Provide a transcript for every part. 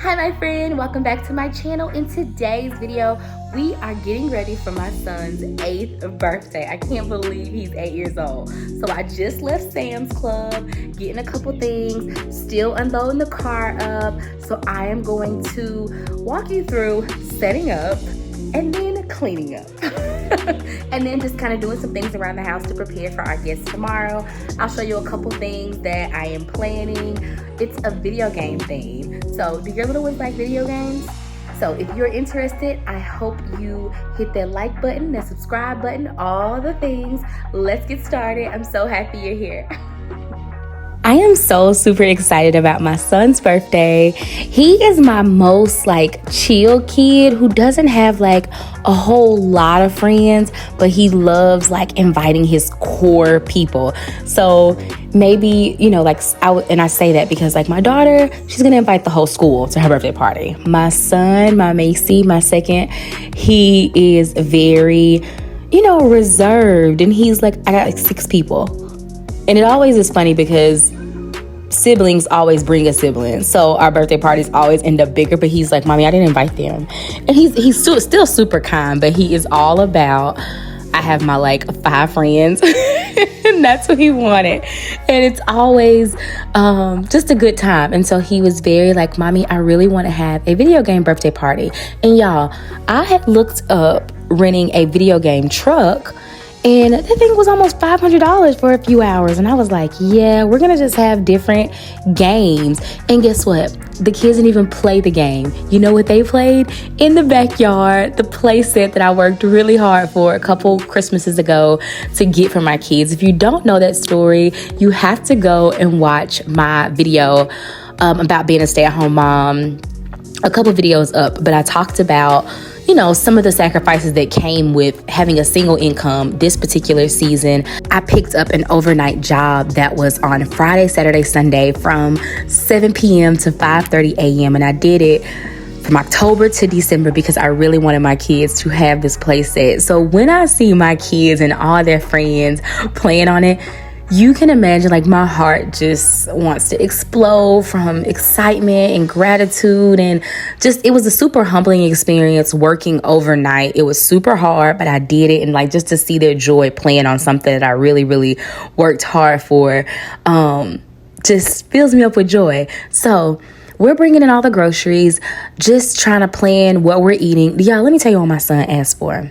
Hi my friend, welcome back to my channel. In today's video, we are getting ready for my son's 8th birthday. I can't believe he's 8 years old. So I just left Sam's Club, getting a couple things, still unloading the car up. So I am going to walk you through setting up and then cleaning up. And then just kind of doing some things around the house to prepare for our guests tomorrow. I'll show you a couple things that I am planning. It's a video game theme. So do your little ones like video games? So if you're interested, I hope you hit that like button, that subscribe button, all the things. Let's get started. I'm so happy you're here. I am so super excited about my son's birthday. He is my most chill kid who doesn't have a whole lot of friends, but he loves inviting his core people. So maybe, I say that because my daughter, she's gonna invite the whole school to her birthday party. My son, my Macy, my second, he is very, reserved, and he's I got 6 people. And it always is funny because siblings always bring a sibling. So our birthday parties always end up bigger, but he's like, Mommy, I didn't invite them. And he's still super kind, but he is all about, I have my 5 friends. And that's what he wanted. And it's always just a good time. And so he was very Mommy, I really want to have a video game birthday party. And y'all, I had looked up renting a video game truck, and that thing was almost $500 for a few hours. And I was like, yeah, we're going to just have different games. And guess what? The kids didn't even play the game. You know what they played? In the backyard, the play set that I worked really hard for a couple Christmases ago to get for my kids. If you don't know that story, you have to go and watch my video about being a stay-at-home mom. A couple videos up, but I talked about some of the sacrifices that came with having a single income this particular season. I picked up an overnight job that was on Friday, Saturday, Sunday from 7 p.m. to 5:30 a.m. And I did it from October to December because I really wanted my kids to have this play set. So when I see my kids and all their friends playing on it, you can imagine my heart just wants to explode from excitement and gratitude. And just, it was a super humbling experience working overnight. It was super hard, but I did it. And just to see their joy playing on something that I really, really worked hard for, just fills me up with joy. So we're bringing in all the groceries, just trying to plan what we're eating. Y'all, let me tell you what my son asked for.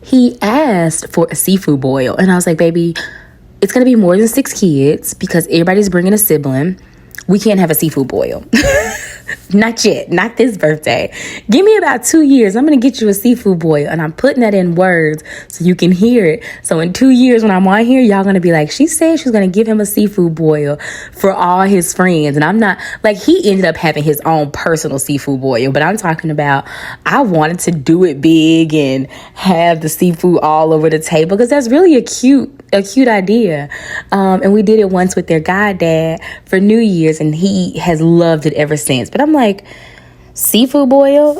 He asked for a seafood boil. And I was like, baby, it's going to be more than 6 kids because everybody's bringing a sibling. We can't have a seafood boil. Not yet. Not this birthday. Give me about 2 years. I'm going to get you a seafood boil. And I'm putting that in words so you can hear it. So in 2 years when I'm on here, y'all going to be like, she said she's going to give him a seafood boil for all his friends. And I'm not, he ended up having his own personal seafood boil. But I'm talking about, I wanted to do it big and have the seafood all over the table because that's really a cute idea. And we did it once with their goddad for New Year's, and he has loved it ever since. But I'm like, seafood boil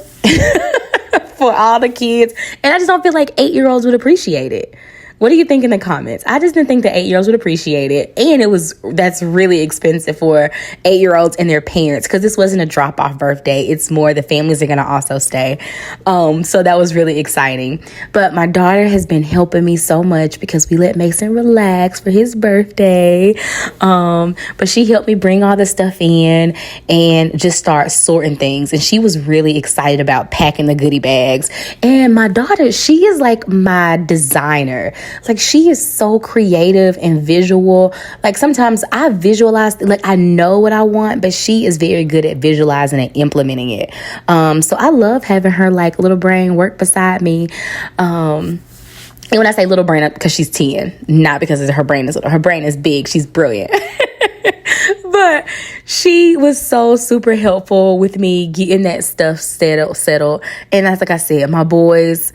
for all the kids. And I just don't feel like 8-year-olds would appreciate it. What do you think in the comments? I just didn't think that 8-year-olds would appreciate it. And that's really expensive for 8-year-olds and their parents because this wasn't a drop-off birthday. It's more the families are going to also stay. So that was really exciting. But my daughter has been helping me so much because we let Mason relax for his birthday. But she helped me bring all the stuff in and just start sorting things. And she was really excited about packing the goodie bags. And my daughter, she is my designer. She is so creative and visual. Sometimes I visualize, I know what I want, but she is very good at visualizing and implementing it. So I love having her little brain work beside me. And when I say little brain, because she's 10, not because her brain is little. Her brain is big. She's brilliant. But she was so super helpful with me getting that stuff settled. And that's I said, my boys,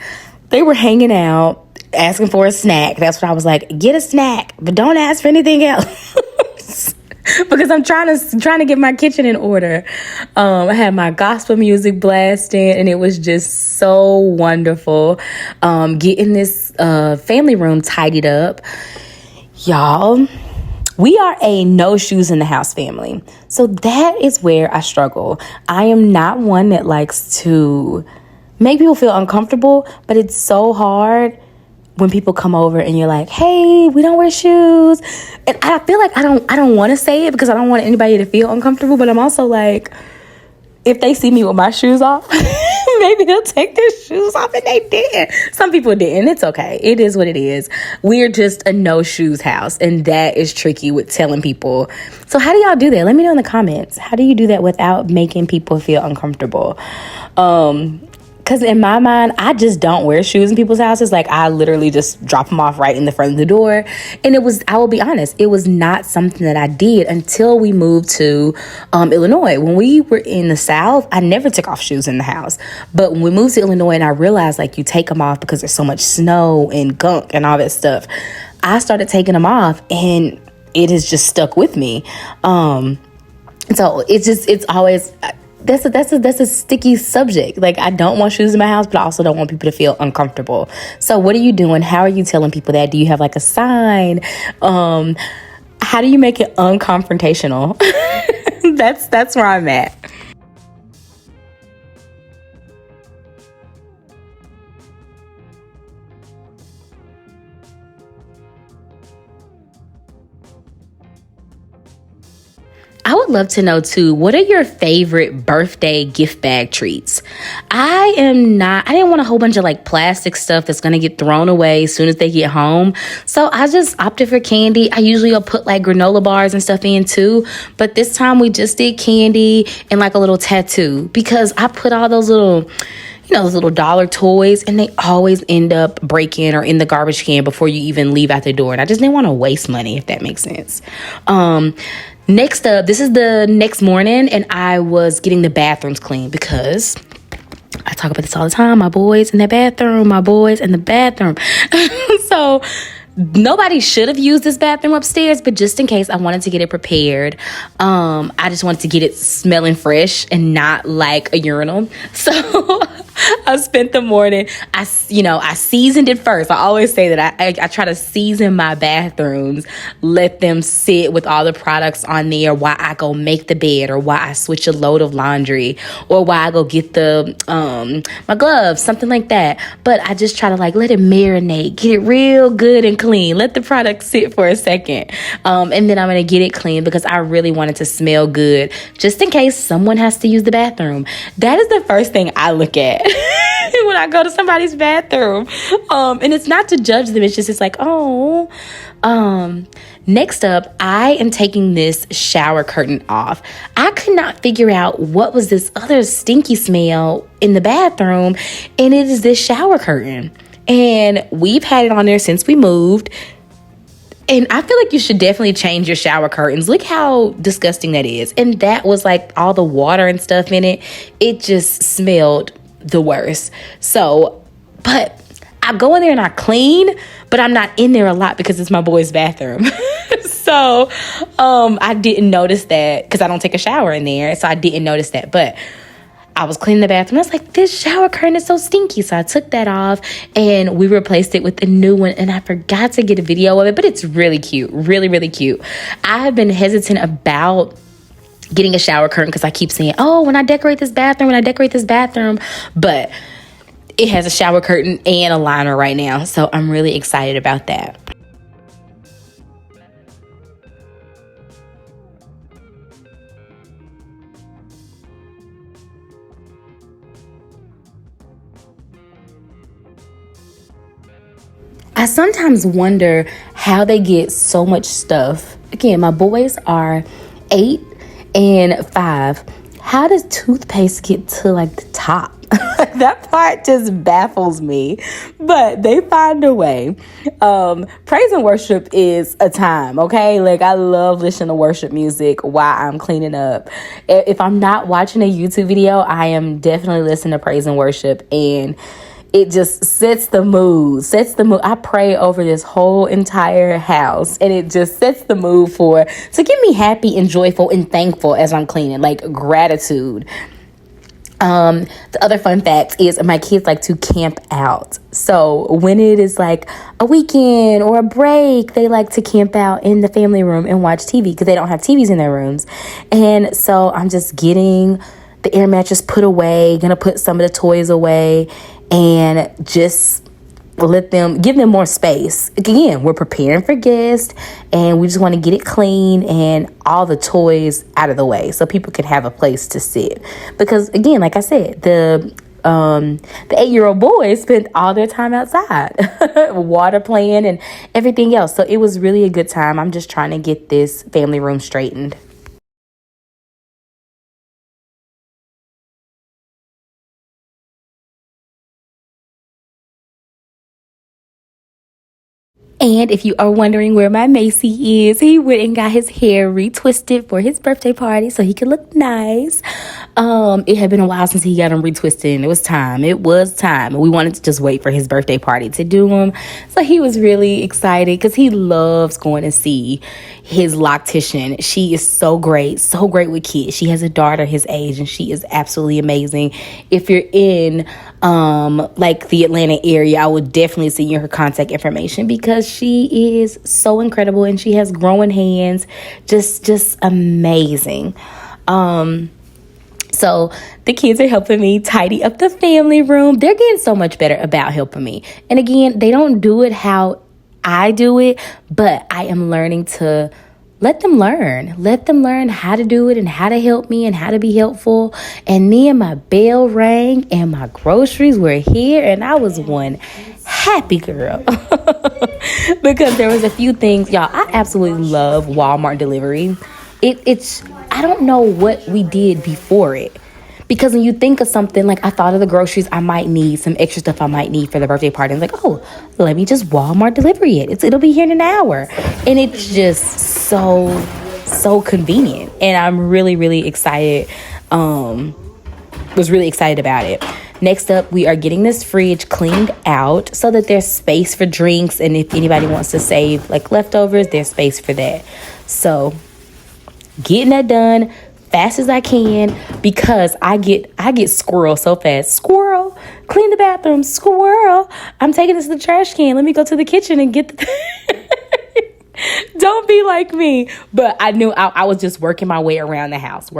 they were hanging out, asking for a snack. That's what I was like, get a snack, but don't ask for anything else. Because I'm trying to get my kitchen in order. I had my gospel music blasting, and it was just so wonderful. Getting this family room tidied up. Y'all, We are a no shoes in the house family. So that is where I struggle. I am not one that likes to make people feel uncomfortable, but it's so hard when people come over and you're like, hey, we don't wear shoes. And I feel like I don't want to say it because I don't want anybody to feel uncomfortable, but I'm also like, if they see me with my shoes off, maybe they'll take their shoes off, and they didn't. Some people didn't. It's okay. It is what it is. We're just a no shoes house, and that is tricky with telling people. So how do y'all do that? Let me know in the comments. How do you do that without making people feel uncomfortable? Because in my mind, I just don't wear shoes in people's houses. Like, I literally just drop them off right in the front of the door. And I will be honest, it was not something that I did until we moved to Illinois. When we were in the South, I never took off shoes in the house. But when we moved to Illinois and I realized, like, you take them off because there's so much snow and gunk and all that stuff, I started taking them off, and it has just stuck with me. So it's always... That's a sticky subject. Like, I don't want shoes in my house, but I also don't want people to feel uncomfortable. So what are you doing? How are you telling people that? Do you have like a sign? How do you make it unconfrontational? That's where I'm at. I would love to know too, what are your favorite birthday gift bag treats? I didn't want a whole bunch of like plastic stuff that's going to get thrown away as soon as they get home. So I just opted for candy. I usually will put like granola bars and stuff in too. But this time we just did candy and like a little tattoo, because I put all those little dollar toys, and they always end up breaking or in the garbage can before you even leave out the door. And I just didn't want to waste money, if that makes sense. Next up, this is the next morning, and I was getting the bathrooms clean because I talk about this all the time. My boys in the bathroom. So nobody should have used this bathroom upstairs, but just in case, I wanted to get it prepared. I just wanted to get it smelling fresh and not like a urinal. So I spent the morning, I seasoned it first. I always say that I try to season my bathrooms, let them sit with all the products on there while I go make the bed, or while I switch a load of laundry, or while I go get my gloves, something like that. But I just try to like let it marinate, get it real good and clean, let the product sit for a second. And then I'm going to get it clean because I really want it to smell good, just in case someone has to use the bathroom. That is the first thing I look at when I go to somebody's bathroom. And it's not to judge them. It's like, oh. Next up, I am taking this shower curtain off. I could not figure out what was this other stinky smell in the bathroom, and it is this shower curtain. And we've had it on there since we moved. And I feel like you should definitely change your shower curtains. Look how disgusting that is. And that was like all the water and stuff in it. It just smelled the worst. So, but I go in there and I clean, but I'm not in there a lot because it's my boy's bathroom. So I didn't notice that because I don't take a shower in there. So I didn't notice that. But I was cleaning the bathroom. I was like, this shower curtain is so stinky. So I took that off and we replaced it with a new one. And I forgot to get a video of it, but it's really cute. Really, really cute. I have been hesitant about getting a shower curtain because I keep saying, oh, when I decorate this bathroom. But it has a shower curtain and a liner right now. So I'm really excited about that. I sometimes wonder how they get so much stuff. Again, my boys are 8 and 5. How does toothpaste get to like the top? That part just baffles me, but they find a way. Praise and worship is a time, okay? Like, I love listening to worship music while I'm cleaning up. If I'm not watching a YouTube video, I am definitely listening to praise and worship, and it just sets the mood. I pray over this whole entire house, and it just sets the mood to get me happy and joyful and thankful as I'm cleaning, like gratitude. The other fun fact is my kids like to camp out. So when it is like a weekend or a break, they like to camp out in the family room and watch TV because they don't have TVs in their rooms. And so I'm just getting the air mattress put away, gonna put some of the toys away, and just give them more space. Again, we're preparing for guests and we just want to get it clean and all the toys out of the way so people can have a place to sit. Because again, like I said, the 8-year-old boys spent all their time outside, water playing and everything else. So it was really a good time. I'm just trying to get this family room straightened. And if you are wondering where my Macy is, he went and got his hair retwisted for his birthday party so he could look nice. It had been a while since he got him retwisted, and it was time. It was time. We wanted to just wait for his birthday party to do him. So he was really excited because he loves going to see his loctician. She is so great with kids. She has a daughter his age, and she is absolutely amazing. If you're in like the Atlanta area, I would definitely send you her contact information because she is so incredible and she has growing hands, just amazing. So the kids are helping me tidy up the family room. They're getting so much better about helping me. And again, they don't do it how I do it, but I am learning to let them learn how to do it and how to help me and how to be helpful. And then my bell rang and my groceries were here and I was one happy girl because there was a few things. Y'all, I absolutely love Walmart delivery. It's I don't know what we did before it. Because when you think of something, like I thought of the groceries I might need, some extra stuff I might need for the birthday party. I'm like, oh, let me just Walmart delivery it. It'll be here in an hour. And it's just so convenient. And I'm really, really excited. Was really excited about it. Next up, we are getting this fridge cleaned out so that there's space for drinks. And if anybody wants to save like leftovers, there's space for that. So getting that done fast as I can because I get squirrel so fast. Squirrel, clean the bathroom. Squirrel, I'm taking this to the trash can. Let me go to the kitchen and get the Don't be like me. But I knew I was just working my way around the house.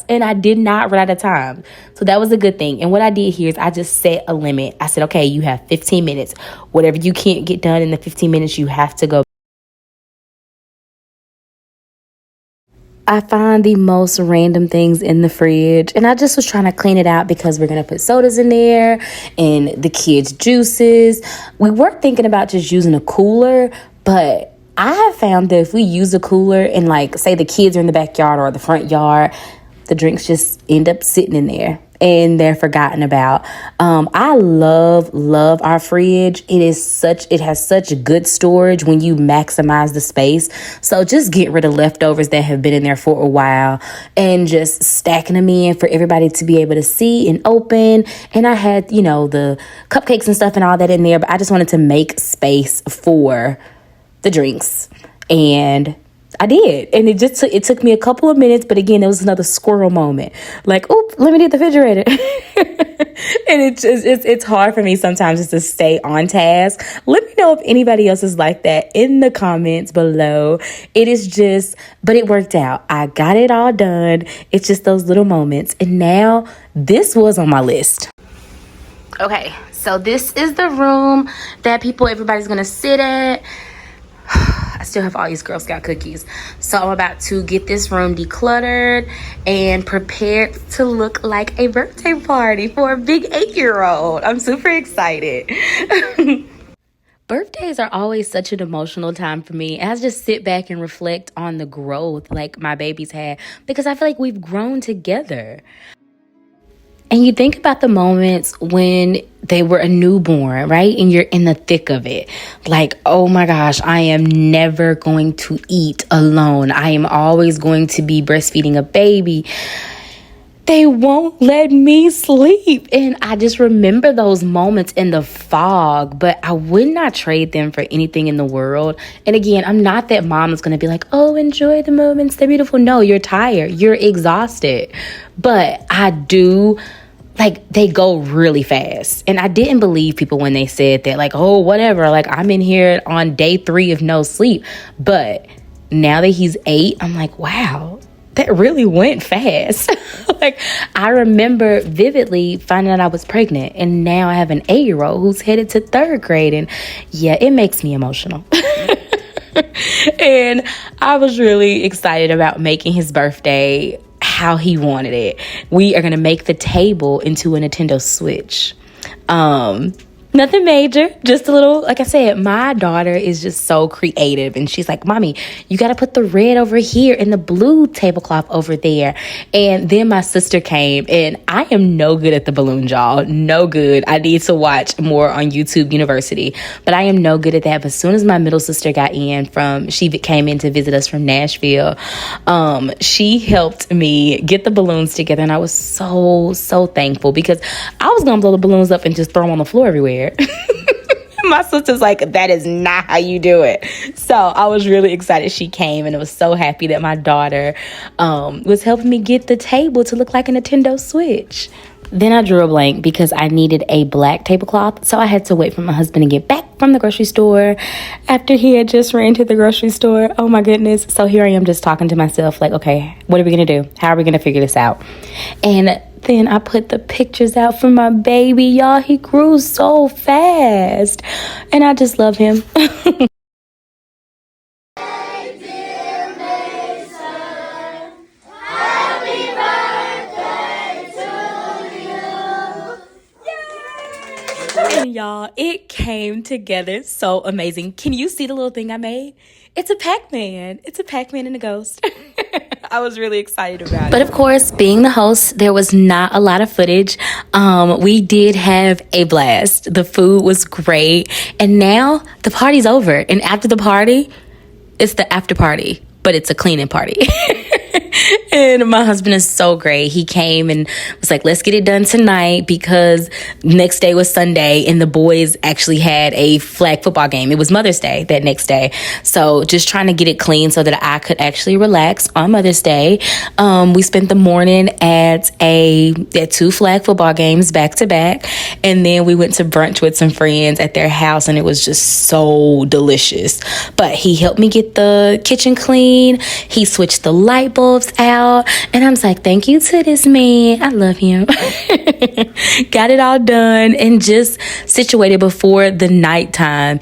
And I did not run out of time. So that was a good thing. And what I did here is I just set a limit. I said, okay, you have 15 minutes. Whatever you can't get done in the 15 minutes, you have to go. I find the most random things in the fridge, and I just was trying to clean it out because we're going to put sodas in there and the kids' juices. We weren't thinking about just using a cooler, but I have found that if we use a cooler and like say the kids are in the backyard or the front yard, the drinks just end up sitting in there and they're forgotten about. I love our fridge. It has such good storage when you maximize the space. So just get rid of leftovers that have been in there for a while and just stacking them in for everybody to be able to see and open. And I had, the cupcakes and stuff and all that in there, but I just wanted to make space for the drinks. And I did. And it took me a couple of minutes, but again, it was another squirrel moment. Like, oop, let me get the refrigerator. And it's hard for me sometimes just to stay on task. Let me know if anybody else is like that in the comments below. But it worked out. I got it all done. It's just those little moments. And now this was on my list. Okay, so this is the room that everybody's going to sit at. I still have all these Girl Scout cookies. So I'm about to get this room decluttered and prepared to look like a birthday party for a big 8-year-old. I'm super excited. Birthdays are always such an emotional time for me. I just sit back and reflect on the growth like my babies had because I feel like we've grown together. And you think about the moments when they were a newborn, right? And you're in the thick of it. Like, oh my gosh, I am never going to eat alone. I am always going to be breastfeeding a baby. they won't let me sleep. And I just remember those moments in the fog, but I would not trade them for anything in the world. And again, I'm not that mom that's going to be like, oh, enjoy the moments, they're beautiful. No, you're tired, you're exhausted. But I do, like, they go really fast. And I didn't believe people when they said that, like, oh, whatever, like, I'm in here on day 3 of no sleep. But now that he's 8, I'm like, wow, that really went fast. Like, I remember vividly finding out I was pregnant, and now I have an 8-year-old who's headed to 3rd grade. And yeah, it makes me emotional. And I was really excited about making his birthday how he wanted it. We are going to make the table into a Nintendo Switch. Nothing major, just a little, like I said, my daughter is just so creative, and she's like, Mommy, you got to put the red over here and the blue tablecloth over there. And then my sister came, and I am no good at the balloons, y'all. No good. I need to watch more on YouTube University, but I am no good at that. But as soon as my middle sister got she came in to visit us from Nashville, she helped me get the balloons together, and I was so thankful, because I was going to blow the balloons up and just throw them on the floor everywhere. My sister's like, that is not how you do it. So I was really excited she came, and I was so happy that my daughter was helping me get the table to look like a Nintendo Switch. Then I drew a blank because I needed a black tablecloth, so I had to wait for my husband to get back from the grocery store after he had just ran to the grocery store. Oh my goodness. So here I am just talking to myself like, okay, what are we gonna do? How are we gonna figure this out? And then I put the pictures out for my baby. Y'all, he grew so fast, and I just love him. And y'all, it came together so amazing. Can you see the little thing I made? It's a Pac-Man. It's a Pac-Man and a ghost. I was really excited about it. But of course, being the host, there was not a lot of footage. We did have a blast. The food was great. And now the party's over. And after the party, it's the after party, but it's a cleaning party. And my husband is so great. He came and was like, let's get it done tonight, because next day was Sunday and the boys actually had a flag football game. It was Mother's Day that next day. So just trying to get it clean so that I could actually relax on Mother's Day. We spent the morning at 2 flag football games back to back. And then we went to brunch with some friends at their house, and it was just so delicious. But he helped me get the kitchen clean. He switched the light bulbs out. And I'm like, thank you to this man. I love him. Got it all done and just situated before the nighttime.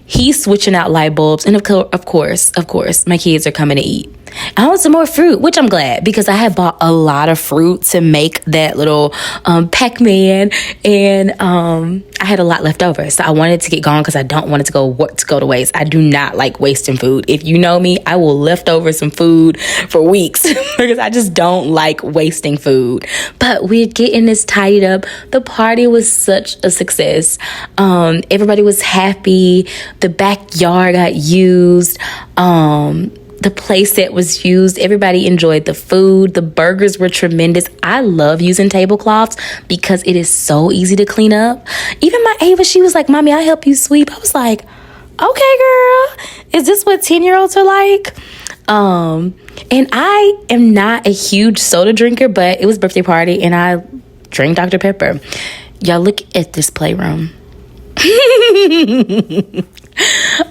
He's switching out light bulbs. And of course, my kids are coming to eat. I want some more fruit, which I'm glad, because I had bought a lot of fruit to make that little Pac-Man, and I had a lot left over, so I wanted to get gone because I don't want it to go to waste. I do not like wasting food. If you know me, I will left over some food for weeks because I just don't like wasting food. But we're getting this tidied up. The party was such a success. Everybody was happy. The backyard got used. The play set was used. Everybody enjoyed the food. The burgers were tremendous. I love using tablecloths because it is so easy to clean up. Even my Ava, she was like, Mommy, I'll help you sweep. I was like, okay, girl. Is this what 10-year-olds are like? And I am not a huge soda drinker, but it was a birthday party and I drank Dr. Pepper. Y'all, look at this playroom.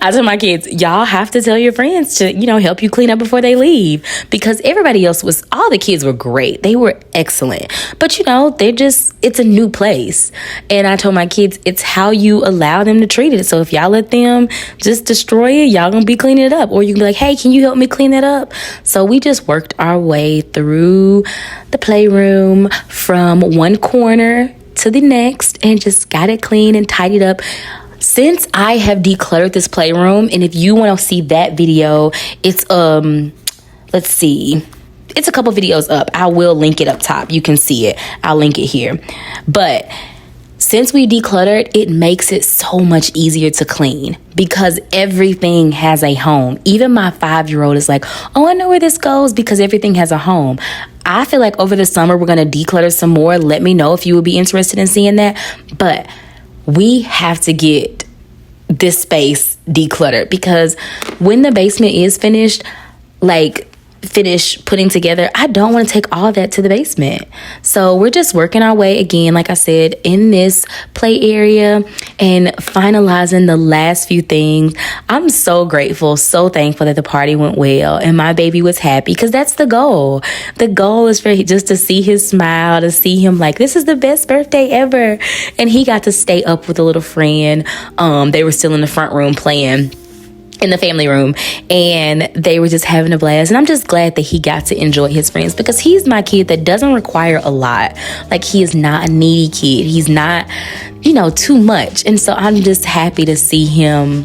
I told my kids, y'all have to tell your friends to, help you clean up before they leave, because everybody else all the kids were great. They were excellent. But, it's a new place. And I told my kids, it's how you allow them to treat it. So if y'all let them just destroy it, y'all gonna be cleaning it up. Or you can be like, hey, can you help me clean that up? So we just worked our way through the playroom from one corner to the next and just got it clean and tidied up. Since I have decluttered this playroom, and if you want to see that video, it's let's see, it's a couple videos up. I will link it up top. You can see it. I'll link it here. But since we decluttered, it makes it so much easier to clean because everything has a home. Even my 5-year-old is like, oh, I know where this goes because everything has a home. I feel like over the summer, we're going to declutter some more. Let me know if you would be interested in seeing that. But we have to get this space decluttered, because when the basement is finished, like finish putting together, I don't want to take all that to the basement. So we're just working our way again, like I said, in this play area and finalizing the last few things. I'm so grateful, so thankful that the party went well and my baby was happy, because that's the goal. The goal is for just to see his smile, to see him like, this is the best birthday ever. And he got to stay up with a little friend. They were still in the front room playing in the family room, and they were just having a blast. And I'm just glad that he got to enjoy his friends, because he's my kid that doesn't require a lot. Like, he is not a needy kid. He's not, too much. And so I'm just happy to see him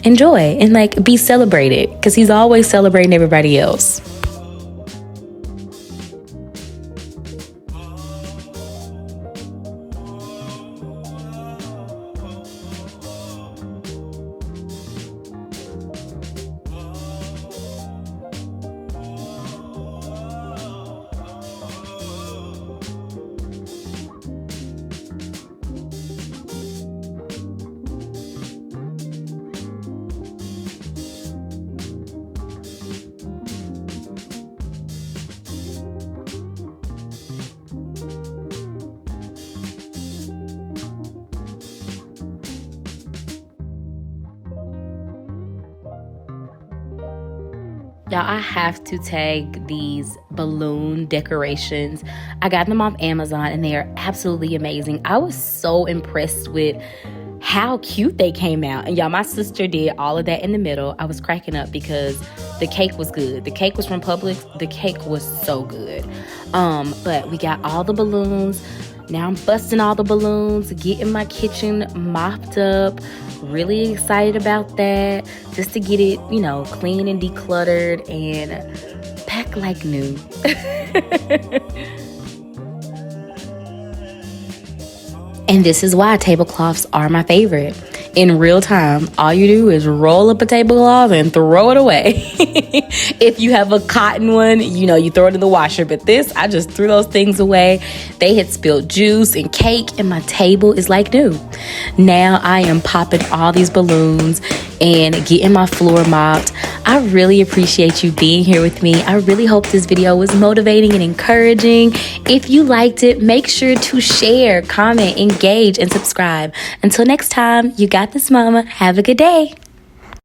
enjoy and like be celebrated, because he's always celebrating everybody else. Y'all, I have to tag these balloon decorations. I got them off Amazon and they are absolutely amazing. I was so impressed with how cute they came out. And y'all, my sister did all of that in the middle. I was cracking up because the cake was good. The cake was from Publix. The cake was so good. But we got all the balloons. Now I'm busting all the balloons, getting my kitchen mopped up. Really excited about that, just to get it, clean and decluttered and back like new. And this is why tablecloths are my favorite. In real time, all you do is roll up a tablecloth and throw it away. If you have a cotton one, you throw it in the washer. But this, I just threw those things away. They had spilled juice and cake, and my table is like new. Now I am popping all these balloons and getting my floor mopped. I really appreciate you being here with me. I really hope this video was motivating and encouraging. If you liked it, make sure to share, comment, engage, and subscribe. Until next time, you got this, mama. Have a good day.